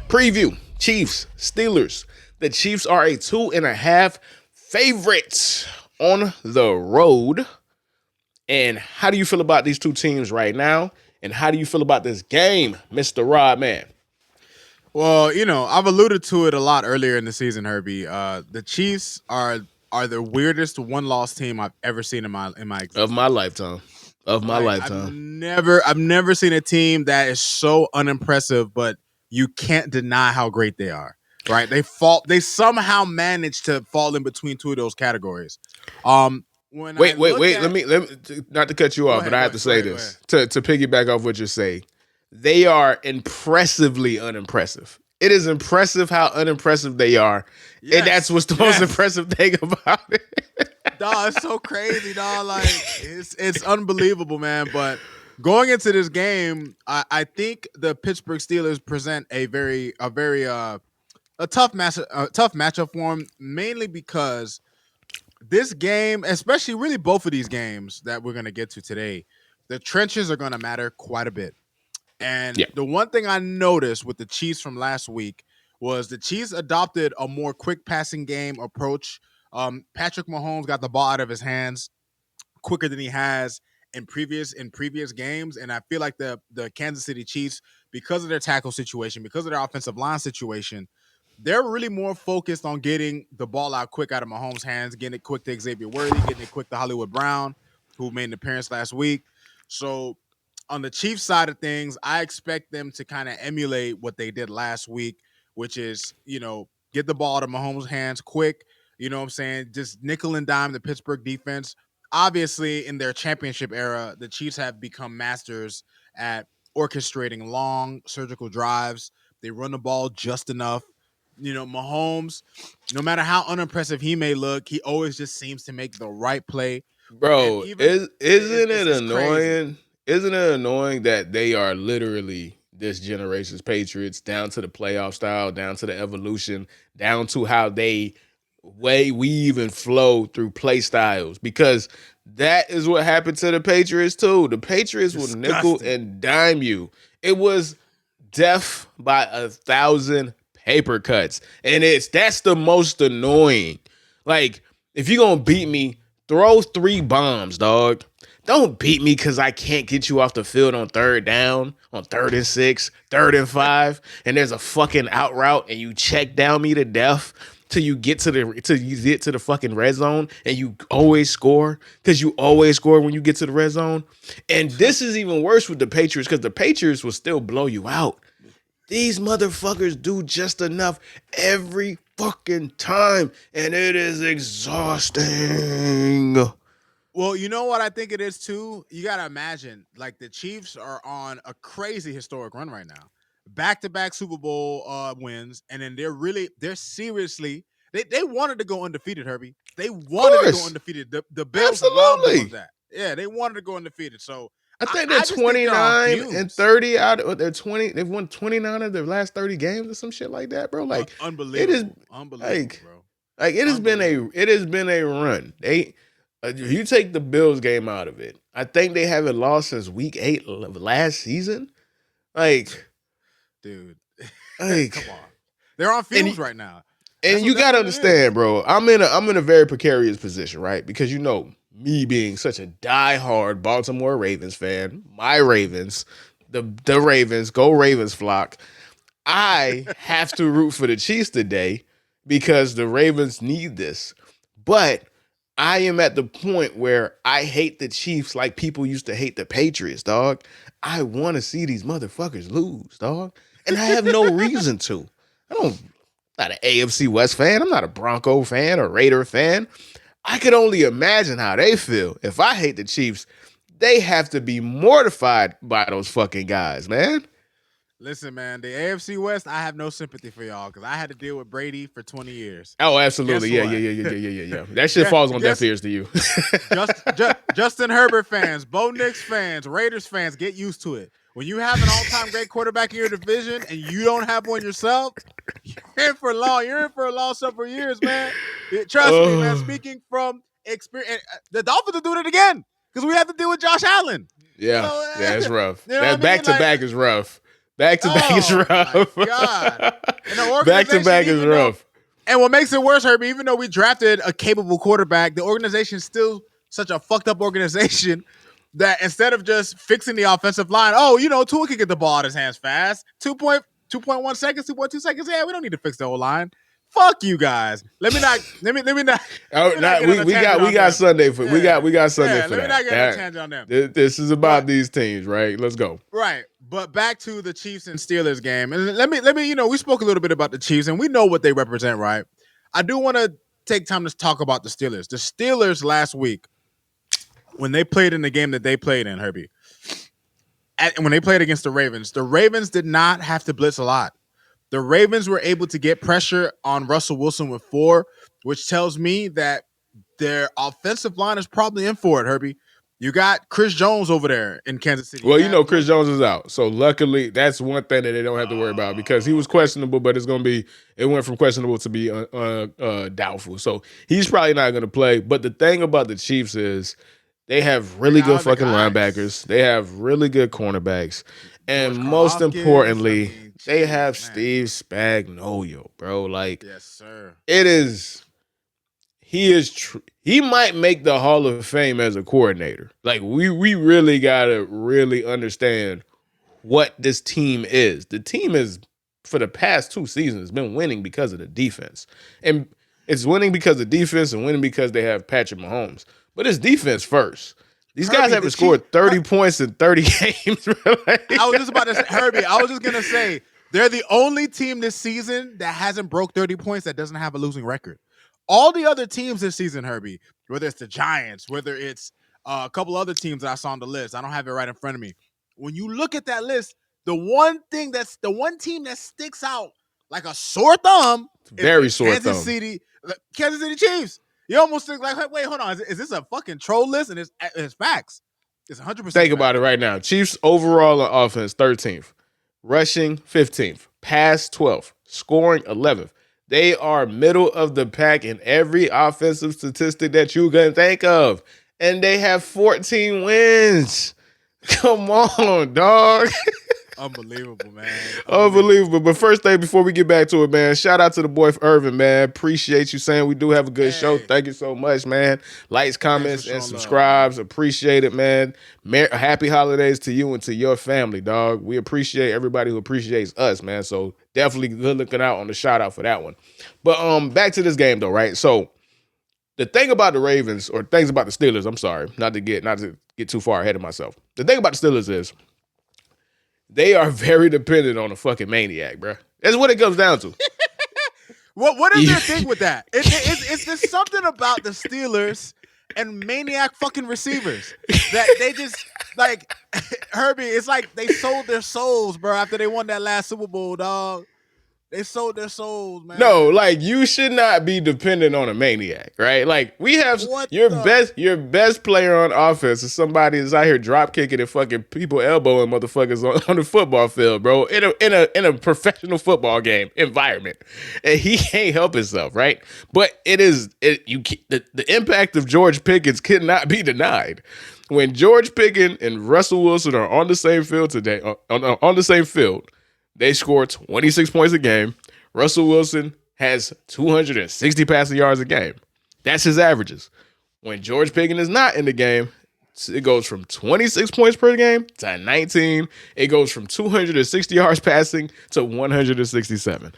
Preview: Chiefs, Steelers. The Chiefs are a 2.5 favorites on the road. And how do you feel about these two teams right now? And how do you feel about this game, Mr. Rodman? Well, I've alluded to it a lot earlier in the season, Herbie. The Chiefs are the weirdest one-loss team I've ever seen in my Of my existence. lifetime. Of my Like I've lifetime. never seen a team that is so unimpressive, but you can't deny how great they are. Right? They somehow manage to fall in between two of those categories. When I Wait. look at Let me not to cut you Go off, but ahead, I go have to ahead, go say ahead, go ahead. this to piggyback off what you say. They are impressively unimpressive. It is impressive how unimpressive they are. And that's Yes, what's the most yes. impressive thing about it. Dog, it's so crazy, dog. Like it's unbelievable, man. But going into this game, I think the Pittsburgh Steelers present a tough matchup for them, mainly because this game, especially really both of these games that we're gonna get to today, the trenches are gonna matter quite a bit. And Yeah. the one thing I noticed with the Chiefs from last week was the Chiefs adopted a more quick passing game approach. Patrick Mahomes got the ball out of his hands quicker than he has in previous games, and I feel like the Kansas City Chiefs, because of their tackle situation, because of their offensive line situation, they're really more focused on getting the ball out quick out of Mahomes' hands, getting it quick to Xavier Worthy, getting it quick to Hollywood Brown, who made an appearance last week. So on the Chiefs side of things, I expect them to kind of emulate what they did last week, which is, get the ball to Mahomes' hands quick. You know what I'm saying? Just nickel and dime the Pittsburgh defense. Obviously, in their championship era, the Chiefs have become masters at orchestrating long surgical drives. They run the ball just enough. Mahomes, no matter how unimpressive he may look, he always just seems to make the right play. And Bro, even isn't it it's crazy. annoying? Isn't it annoying that they are literally this generation's Patriots, down to the playoff style, down to the evolution, down to how they weave and flow through play styles? Because that is what happened to the Patriots too. The Patriots will nickel Disgusting. and dime you. It was death by 1,000 paper cuts. And that's the most annoying. Like, if you're gonna beat me, throw 3 bombs, dog. Don't beat me because I can't get you off the field on third down, on 3rd and 6, 3rd and 5, and there's a fucking out route and you check down me to death till you get to the fucking red zone and you always score because you always score when you get to the red zone. And this is even worse with the Patriots because the Patriots will still blow you out. These motherfuckers do just enough every fucking time, and it is exhausting. Well, you know what I think it is too? You got to imagine, like, the Chiefs are on a crazy historic run right now. Back-to-back Super Bowl wins, and then they're seriously, they wanted to go undefeated, Herbie. They Of wanted to go course. undefeated. The Bills robbed them of Absolutely. that. Yeah, they wanted to go undefeated. So I I, think they're I just think they're on 29 and fumes. 30 out of their 20. They've won 29 of their last 30 games or some shit like that, bro. Like it is Unbelievable, like bro. it has been Unbelievable. a run. You take the Bills game out of it. I think they haven't lost since week 8 of last season. Like Dude. like Come on. They're on fumes and right now. And you That's gotta what it is. understand, bro. I'm in a very precarious position, right? Because me being such a diehard Baltimore Ravens fan, my Ravens, the Ravens, go Ravens flock. I have to root for the Chiefs today because the Ravens need this. But I am at the point where I hate the Chiefs like people used to hate the Patriots, dog. I want to see these motherfuckers lose, dog. And I have no reason to. I don't not an AFC West fan. I'm not a Bronco fan or Raider fan. I could only imagine how they feel. If I hate the Chiefs, they have to be mortified by those fucking guys, man. Listen, man, the AFC West, I have no sympathy for y'all because I had to deal with Brady for 20 years. Oh, absolutely. Guess Yeah, what? yeah, yeah, yeah, yeah, yeah, yeah. That shit falls on deaf Guess ears to you. Justin Herbert fans, Bo Nix fans, Raiders fans, get used to it. When you have an all-time great quarterback in your division and you don't have one yourself, you're in for long. You're in for a long several years, man. Trust me, man. Oh, Speaking from experience, the Dolphins are doing it again because we have to deal with Josh Allen. yeah, So, yeah, it's rough. you know what I That back mean? to Like, back is rough. Back to back is Oh my rough. God. And the Back to organization, back is even though, rough. and what makes it worse, Herbie, even though we drafted a capable quarterback, the organization is still such a fucked up organization that instead of just fixing the offensive line, oh, Tua can get the ball out of his hands fast. 2.1 seconds, 2.2 seconds. Yeah, we don't need to fix the whole line. Fuck you guys. Let me not Oh, get on a tangent we on got them. Sunday for we got Sunday Yeah, for let me that. not get on a tangent on them. This is about But these teams, right? Let's go. right. But back to the Chiefs and Steelers game. And let me, we spoke a little bit about the Chiefs and we know what they represent, right? I do want to take time to talk about the Steelers. The Steelers last week, when they played in the game that they played in, Herbie, when they played against the Ravens did not have to blitz a lot. The Ravens were able to get pressure on Russell Wilson with 4, which tells me that their offensive line is probably in for it, Herbie. You got Chris Jones over there in Kansas City. Well, Chris Jones is out. So luckily, that's one thing that they don't have to worry about because he was questionable, but it went from questionable to be doubtful. So he's probably not going to play. But the thing about the Chiefs is they have really good fucking linebackers. They have really good cornerbacks. And most importantly, they have Steve Spagnuolo, bro. Like, yes, sir. He might make the Hall of Fame as a coordinator. Like, we really gotta really understand what this team is. The team is, for the past 2 seasons, been winning because of the defense. And it's winning because of defense and winning because they have Patrick Mahomes. But it's defense first. These guys haven't scored 30 points in 30 games. I was just about to say, Herbie, I was just going to say, they're the only team this season that hasn't broke 30 points that doesn't have a losing record. All the other teams this season, Herbie, whether it's the Giants, whether it's a couple other teams that I saw on the list, I don't have it right in front of me. When you look at that list, the one team that sticks out like a sore thumb is Kansas City Chiefs. You almost think like, wait, hold on, is this a fucking troll list? And it's facts. It's 100%. Think about it right now. Chiefs overall on offense 13th, rushing 15th, pass 12th, scoring 11th. They are middle of the pack in every offensive statistic that you can think of. And they have 14 wins. Come on, dog. Unbelievable, man. Unbelievable. But first thing, before we get back to it, man, shout out to the boy Irvin, man. Appreciate you saying we do have a good show. Thank you so much, man. Likes, comments, and subscribes. Appreciate it, man. Happy holidays to you and to your family, dog. We appreciate everybody who appreciates us, man. So definitely good looking out on the shout out for that one. But back to this game though, right? So the thing about the Ravens, or things about the Steelers, I'm sorry, not to get too far ahead of myself. The thing about the Steelers is they are very dependent on a fucking maniac, bro. That's what it comes down to. What is their thing with that? Is there something about the Steelers and maniac fucking receivers that they just like Herbie? It's like they sold their souls, bro, after they won that last Super Bowl, dog. They sold their souls, man. No, like you should not be dependent on a maniac, right? Like we have your best player on offense is somebody that's out here drop kicking and fucking people elbowing motherfuckers on the football field, bro. In a professional football game environment, and he can't help himself, right? But the impact of George Pickens cannot be denied. When George Pickens and Russell Wilson are on the same field today, on the same field. They score 26 points a game. Russell Wilson has 260 passing yards a game. That's his averages. When George Pickens is not in the game, it goes from 26 points per game to 19. It goes from 260 yards passing to 167.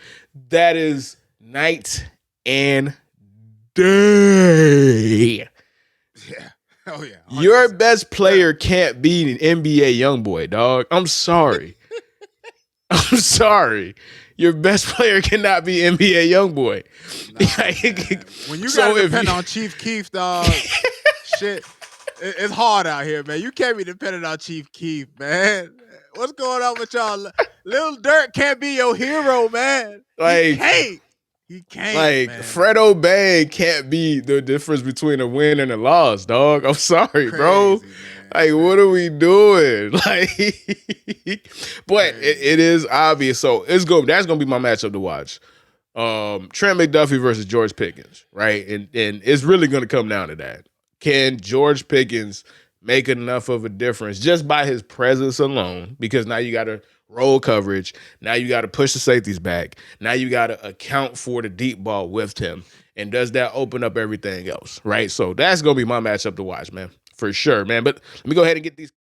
That is night and day. Yeah. Oh, yeah. 100%. Your best player can't be an NBA YoungBoy, dog. I'm sorry. I'm sorry. Your best player cannot be NBA YoungBoy. When you gotta depend on Chief Keef, dog, shit, it's hard out here, man. You can't be dependent on Chief Keef, man. What's going on with y'all? Lil Durk can't be your hero, man. He can't. Like, man. Fredo Bang can't be the difference between a win and a loss, dog. I'm sorry, bro. Man. Like, what are we doing? Like, but it is obvious. So that's gonna be my matchup to watch. Trent McDuffie versus George Pickens, right? And it's really gonna come down to that. Can George Pickens make enough of a difference just by his presence alone, because now you got to roll coverage. Now you got to push the safeties back. Now you got to account for the deep ball with him. And does that open up everything else, right? So that's going to be my matchup to watch, man, for sure, man. But let me go ahead and get these